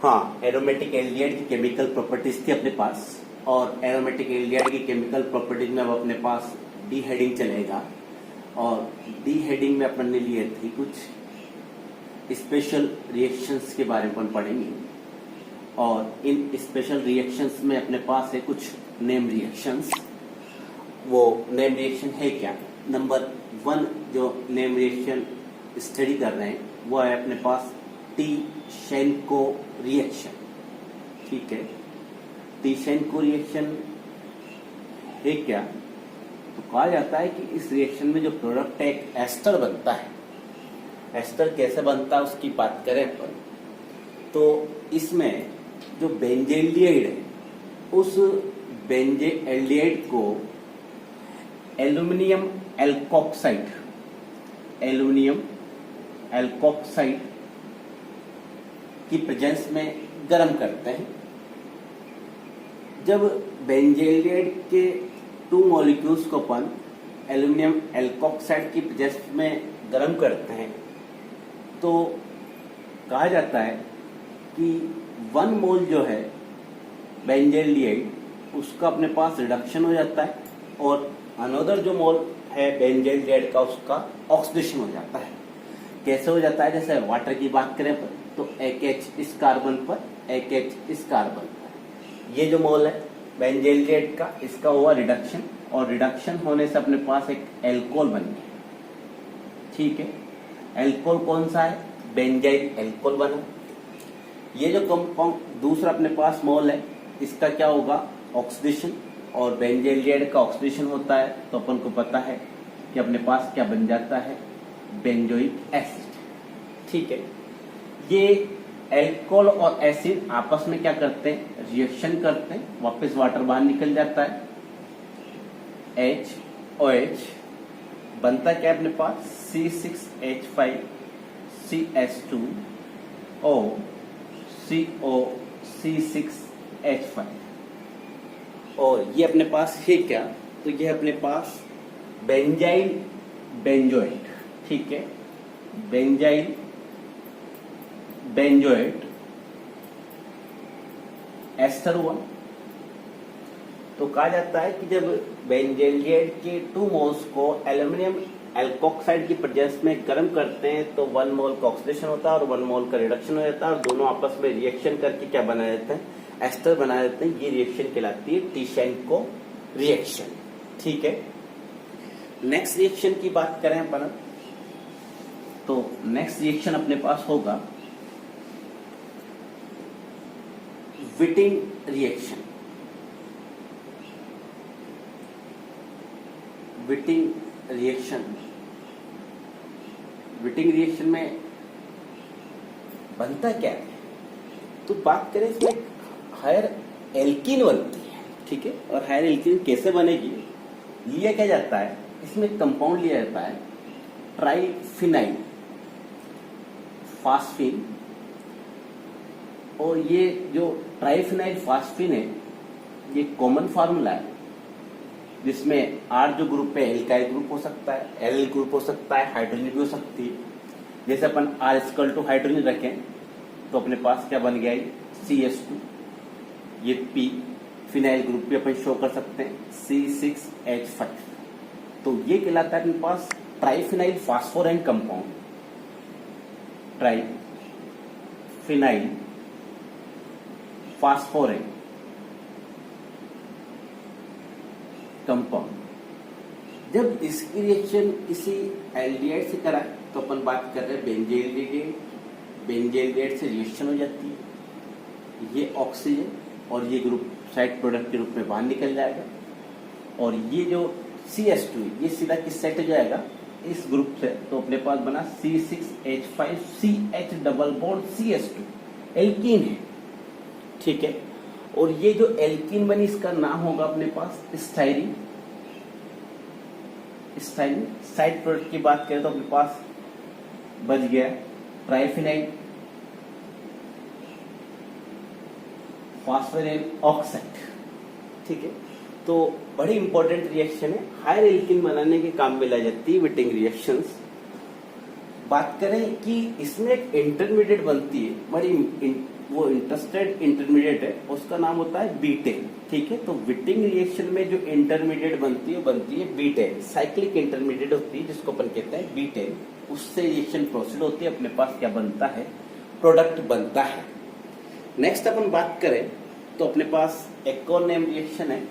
हाँ, aromatic aldehyde की chemical properties थी अपने पास, और एरोमेटिक एल्डिहाइड की केमिकल प्रॉपर्टीज में अब अपने पास डी हेडिंग चलेगा, और डी हेडिंग में अपन ने लिए थे कुछ स्पेशल रिएक्शंस के बारे में अपन पढ़ेंगे, और इन स्पेशल रिएक्शंस में अपने पास है कुछ नेम रिएक्शंस। वो नेम रिएक्शन है क्या? नंबर 1 जो नेम रिएक्शन स्टडी कर रहे हैं वो है अपने पास टी-शेंको रिएक्शन। ठीक है, टी-शेंको रिएक्शन है क्या? तो कहा जाता है कि इस रिएक्शन में जो प्रोडक्ट है एक एस्टर बनता है। एस्टर कैसे बनता है उसकी बात करें अपन, तो इसमें जो बेंजेल्डिहाइड है उस बेंजेल्डिहाइड को एल्यूमिनियम एल्कोक्साइड की प्रेजेंस में गर्म करते हैं। जब बेंजेल्डिहाइड के 2 मॉलिक्यूल्स को अपन एल्यूमिनियम एल्कोक्साइड की प्रेजेंस में गर्म करते हैं तो कहा जाता है कि 1 मोल जो है बेंजेल्डिहाइड उसका अपने पास रिडक्शन हो जाता है, और अनदर जो मोल है बेंजेल्डिहाइड का उसका ऑक्सीडेशन हो जाता है। कैसे हो जाता है? जैसे वाटर की बात करें तो एक H इस कार्बन पर, एक H इस कार्बन पर। ये जो मोल है बेंजेल्डिहाइड का, इसका हुआ रिडक्शन, और रिडक्शन होने से अपने पास एक एल्कोहल बन गया। ठीक है, एल्कोहल कौन सा है? बेंजाइल एल्कोहल बना। ये जो कंपाउंड दूसरा अपने पास मोल है इसका क्या होगा? ऑक्सीडेशन, और बेंजेल्डिहाइड का ऑक्सीडेशन होता है तो अपन को पता है कि अपने पास क्या बन जाता है? Benzoic acid. ठीक है, ये एल्कोहल और एसिड आपस में क्या करते हैं? रिएक्शन करते हैं, वापस वाटर बाहर निकल जाता है, HOH बनता क्या है अपने पास? C6H5 CS2O CO C6H5, और ये अपने पास है क्या? तो ये अपने पास बेंजाइल बेंजोएट। ठीक है, बेंजाइल बेंजोएट एस्टर हुआ। तो कहा जाता है कि जब बेंजेल्डिहाइड के 2 मोल्स को एल्यूमिनियम एल्कोक्साइड की प्रेजेंस में गर्म करते हैं तो 1 मोल का ऑक्सीडेशन होता है और 1 मोल का रिडक्शन हो जाता है, और दोनों आपस में रिएक्शन करके क्या बना देते हैं? एस्टर बना देते हैं। ये रिएक्शन कहलाती है टी-शेंको रिएक्शन। ठीक है, नेक्स्ट रिएक्शन की बात करें अपन, तो नेक्स्ट रिएक्शन अपने पास होगा विटिंग रिएक्शन। विटिंग रिएक्शन में बनता क्या है? तो बात करें इसमें हायर एल्कीन बनती है। ठीक है, और हायर एल्कीन कैसे बनेगी? लिया क्या जाता है? इसमें कंपाउंड लिया जाता है ट्राइफिनाइल फास्फिन, और ये जो ट्राइफिनाइल फास्फिन है ये कॉमन फार्मूला है जिसमें R जो ग्रुप है एल्काइल ग्रुप हो सकता है, L ग्रुप हो सकता है, हाइड्रोजन भी हो सकती है। जैसे अपन R= हाइड्रोजन रखें तो अपने पास क्या बन गया? CS2, ये P फिनाइल ग्रुप भी अपन शो कर सकते हैं C6H5। तो ये कहलाता है अपने पास ट्राइफिनाइल फास्फोरेन कंपाउंड, ट्राइफिनाइल फास्फोरेन कंपाउंड। जब इसकी रिएक्शन किसी एल्डिहाइड से कराए तो अपन बात कर रहे हैं बेंजेल्डिहाइड से रिएक्शन हो जाती है, ये ऑक्सीजन और ये ग्रुप साइड प्रोडक्ट के रूप में बाहर निकल जाएगा, और ये जो CS2 ये सीधा किस साइड हो जाएगा? इस ग्रुप से। तो अपने पास बना C6H5 CH double bond CS2, alkene है। ठीक है, और ये जो एल्कीन बनी इसका नाम होगा अपने पास स्टाइरीन। साइड प्रोडक्ट की बात करें तो अपने पास बच गया ट्राइफिनाइल फास्फोरेन ऑक्साइड। ठीक है, तो बड़ी इंपॉर्टेंट रिएक्शन है, हायर एल्कीन बनाने के काम में लाई जाती है विटिंग रिएक्शंस। बात करें कि इसमें एक इंटरमीडिएट बनती है, बड़ी वो इंटरेस्टेड इंटरमीडिएट है उसका नाम होता है बीटेन। ठीक है, तो विटिंग रिएक्शन में जो इंटरमीडिएट बनती है वो बनती है बीटेन, साइक्लिक इंटरमीडिएट होती है जिसको अपन कहते हैं बीटेन। उससे रिएक्शन प्रोसीड होती है, अपने पास क्या बनता है, प्रोडक्ट बनता है। नेक्स्ट अपन बात करें तो अपने पास एक और नेम रिएक्शन है,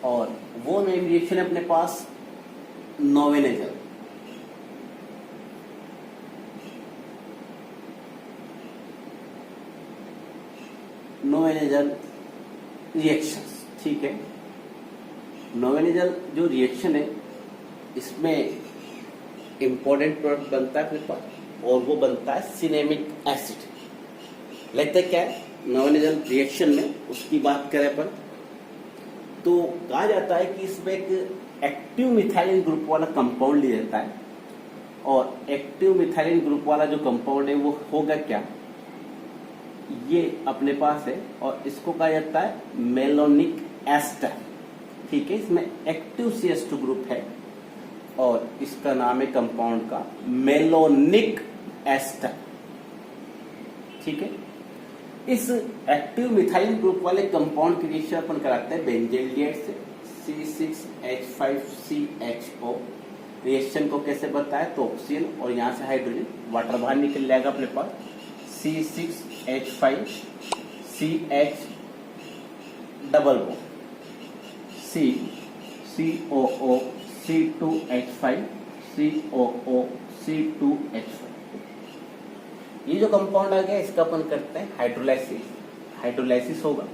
और वो नेम रिएक्शन है अपने पास नोवेनेजल। नोवेनेजल रिएक्शंस। ठीक है, नोवेनेजल जो रिएक्शन है इसमें इंपॉर्टेंट प्रोडक्ट बनता है अपने पास, और वो बनता है सिनेमिक एसिड। लेते क्या है नोवेनेजल रिएक्शन में, उसकी बात करें अपन तो कहा जाता है कि इसमें एक एक्टिव मिथाइलिन ग्रुप वाला कंपाउंड लिया जाता है, और एक्टिव मिथाइलिन ग्रुप वाला जो कंपाउंड है वो होगा क्या, ये अपने पास है, और इसको कहा जाता है मेलोनिक एस्टर। ठीक है, इसमें एक्टिव CH2 ग्रुप है और इसका नाम है कंपाउंड का मेलोनिक एस्टर। ठीक है, इस एक्टिव मिथाइल ग्रुप वाले कंपाउंड की रिएक्शन अपन कराते हैं बेंजल्डिहाइड से, C6H5CHO। रिएक्शन को कैसे बताया, तो ऑक्सीजन और यहाँ से हाइड्रोजन, वाटर बाहर निकल जाएगा अपने पास, C6H5CH double bond, COO C2H5COO C2H5। ये जो कंपाउंड आ गया इसका अपन करते हैं हाइड्रोलाइसिस। हाइड्रोलाइसिस होगा,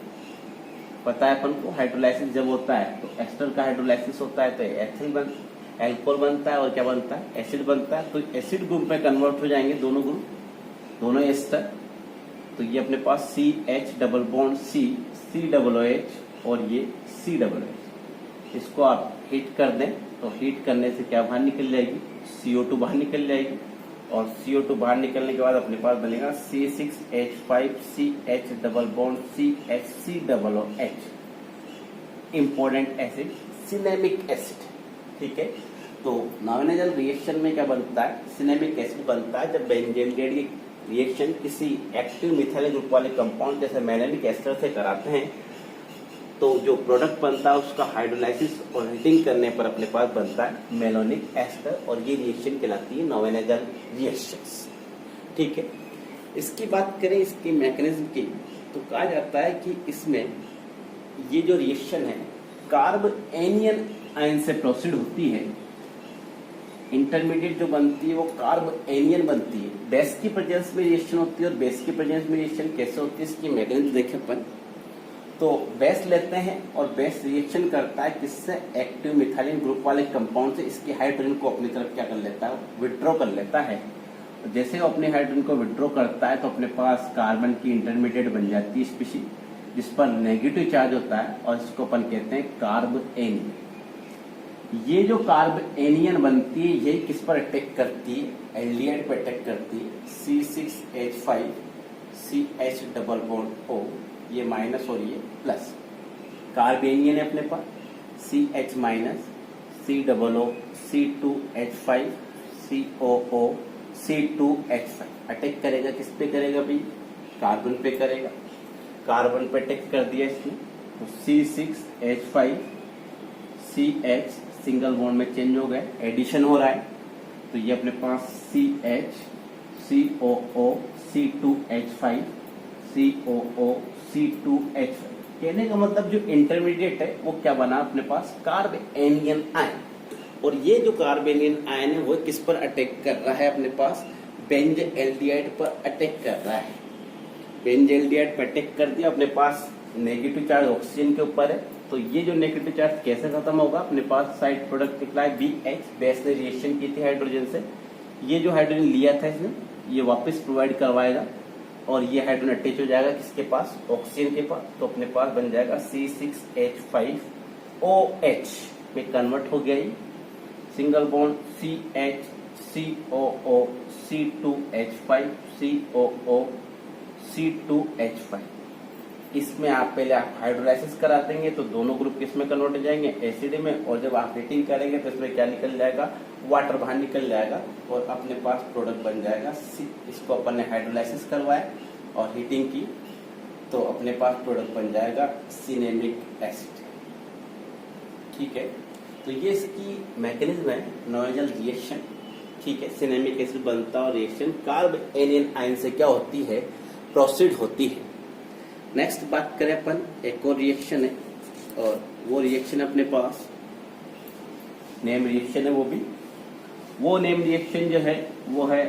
पता है अपन को, हाइड्रोलाइसिस जब होता है तो एस्टर का हाइड्रोलाइसिस होता है तो एथिल एल्कोहल बनता है, और क्या बनता है, एसिड बनता है। तो एसिड ग्रुप में कन्वर्ट हो जाएंगे दोनों ग्रुप, दोनों एस्टर। तो ये अपने पास CH डबल बॉन्ड COOH और ये COOH। इसको आप हीट कर दें तो हीट करने से क्या बाहर निकल जाएगी, CO2 बाहर निकल जाएगी, और CO2 बाहर निकलने के बाद अपने पास बनेगा C6H5CH double bond CHCOOH, important acid, cinnamic acid. ठीक है, तो नोवेनेजल रिएक्शन में क्या बनता है, सिनेमिक एसिड बनता है। जब बेंजल्डिहाइड की रिएक्शन किसी एक्टिव मिथाइल ग्रुप वाले कंपाउंड जैसे मेलोनिक एस्टर से कराते हैं तो जो प्रोडक्ट बनता है उसका हाइड्रोलाइसिस और हीटिंग करने पर अपने पास बनता है मेलोनिक एस्टर, और ये रिएक्शन कहलाती है नोवेनेजल रिएक्शंस। ठीक है, इसकी बात करें इसकी मैकेनिज्म की तो कहा जाता है कि इसमें ये जो रिएक्शन है कार्ब एनियन आयन से प्रोसीड होती है। इंटरमीडिएट जो बनती है वो कार्ब एनियन बनती है, बेस की प्रेजेंस में रिएक्शन होती है। और बेस की प्रेजेंस में रिएक्शन कैसे होती है इसकी मैकेनिज्म देखें अपन तो बेस लेते हैं और बेस रिएक्शन करता है किससे, एक्टिव मिथाइलिन ग्रुप वाले कंपाउंड से। इसकी हाइड्रोजन को अपनी तरफ क्या कर लेता है, विड्रॉ कर लेता है। तो जैसे वो अपने हाइड्रोजन को विड्रॉ करता है तो अपने पास कार्बन की इंटरमीडिएट बन जाती है स्पीशीज जिस पर नेगेटिव चार्ज होता है, और इसको अपन कहते हैं कार्ब एनियन। ये जो कार्ब एनियन बनती है यही किस पर अटैक करती है, एल्डिहाइड पर अटैक करती है। C6H5CH डबल बॉन्ड O, ये माइनस और ये प्लस, कार्ब एनियन है अपने पास CH minus COO C2H5COO C2H5 attack करेगा, किस पे करेगा भाई, कार्बन पे करेगा। कार्बन पे अटैक कर दिया इसने तो C6H5CH सिंगल बॉन्ड में चेंज हो गया, एडिशन हो रहा है। तो ये अपने पास CH COO C2H5 COO C2H5। कहने का मतलब जो इंटरमीडिएट है वो क्या बना अपने पास, कार्ब एनियन आयन। और ये जो कार्ब एनियन आयन है वो किस पर अटैक कर रहा है, अपने पास बेंजल्डिहाइड पर अटैक कर रहा है। बेंजल्डिहाइड पर अटैक कर दिया, अपने पास नेगेटिव चार्ज ऑक्सीजन के ऊपर है। तो ये जो नेगेटिव चार्ज कैसे खत्म होगा, अपने पास साइड प्रोडक्ट निकला है BH, बेस ने रिएक्शन की थी हाइड्रोजन से। ये जो हाइड्रोजन लिया था इसने ये वापस प्रोवाइड करवाएगा, और ये हाइड्रोजन अटैच हो जाएगा किसके पास, ऑक्सीजन के पास। तो अपने पास बन जाएगा C6H5OH में कन्वर्ट हो गया ये single bond CH COO C2H5 COO C2H5। इसमें आप पहले आप हाइड्रोलाइसिस करा देंगे तो दोनों ग्रुप किसमें कन्वर्ट हो जाएंगे, एसिड में, और जब आप हीटिंग करेंगे तो इसमें क्या निकल जाएगा, वाटर बाहर निकल जाएगा और अपने पास प्रोडक्ट बन जाएगा। इसको अपन ने हाइड्रोलाइसिस करवाया और हीटिंग की तो अपने पास प्रोडक्ट बन जाएगा सिनेमिक एसिड। ठीक है, तो ये इसकी मैकेनिज्म है, नोएजल रिएक्शन। ठीक है, सिनेमिक एसिड बनता है और रिएक्शन कार्ब एनियन आयन से क्या होती है, प्रोसीड होती है। नेक्स्ट बात करें अपन, एक और रिएक्शन है और वो रिएक्शन अपने पास नेम रिएक्शन है। वो नेम रिएक्शन जो है वो है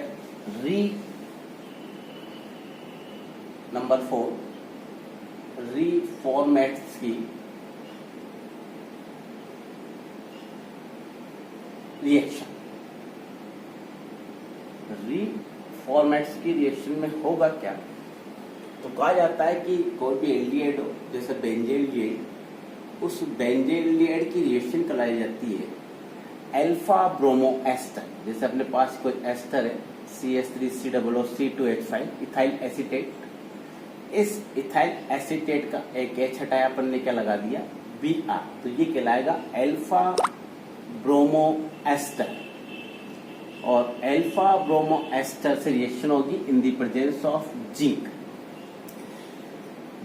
नंबर 4 रीफॉर्मेट्स की रिएक्शन। रीफॉर्मेट्स की रिएक्शन में होगा क्या, तो कहा जाता है कि कोई भी एल्डिहाइड हो, जैसे बेंजील्डिहाइड, उस बेंजील्डिहाइड की रिएक्शन कराई जाती है अल्फा ब्रोमो एस्टर। जैसे अपने पास कोई एस्टर है CH3COOC2H5 इथाइल एसीटेट, इस इथाइल एसीटेट का एक H हटाया अपन ने, क्या लगा दिया, Br, तो ये कहलाएगा अल्फा ब्रोमो एस्टर। और अल्फा ब्रोमो एस्टर से रिएक्शन होगी in the presence of zinc.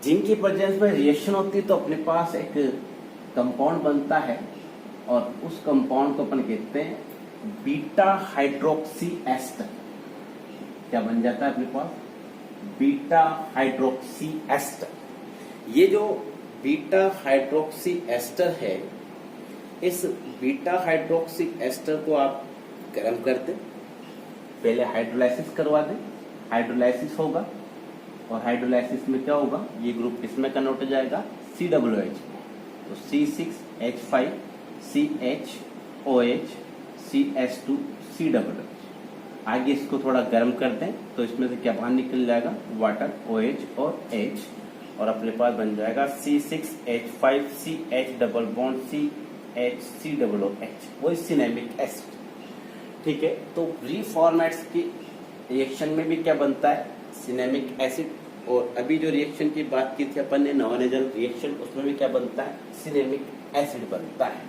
Zinc की प्रेजेंस में रिएक्शन होती है तो अपने पास एक कंपाउंड बनता है और उस कंपाउंड को अपन कहते हैं बीटा हाइड्रोक्सी एस्टर। क्या बन जाता है अपने पास, बीटा हाइड्रोक्सी एस्टर। ये जो बीटा हाइड्रोक्सी एस्टर है, इस बीटा हाइड्रोक्सी एस्टर को आप गर्म कर दें, पहले हाइड्रोलाइसिस करवा दें, हाइड्रोलाइसिस होगा और हाइड्रोलाइसिस में क्या होगा, ये ग्रुप किसमें कन्वर्ट हो जाएगा, COOH, तो C6H5 CHOH CH2 COOH। आगे इसको थोड़ा गर्म कर दें तो इसमें से क्या बाहर निकल जाएगा, वाटर, OH और H, और अपने पास बन जाएगा C6H5 CH double bond CH वो सिनेमिक एसिड। ठीक है, तो रीफॉर्मेट्स की रिएक्शन में भी क्या बनता है, सिनेमिक एसिड। और अभी जो रिएक्शन की बात की थी अपन ने, नॉन नेजल रिएक्शन, उसमें भी क्या बनता है, सिनेमिक एसिड बनता है।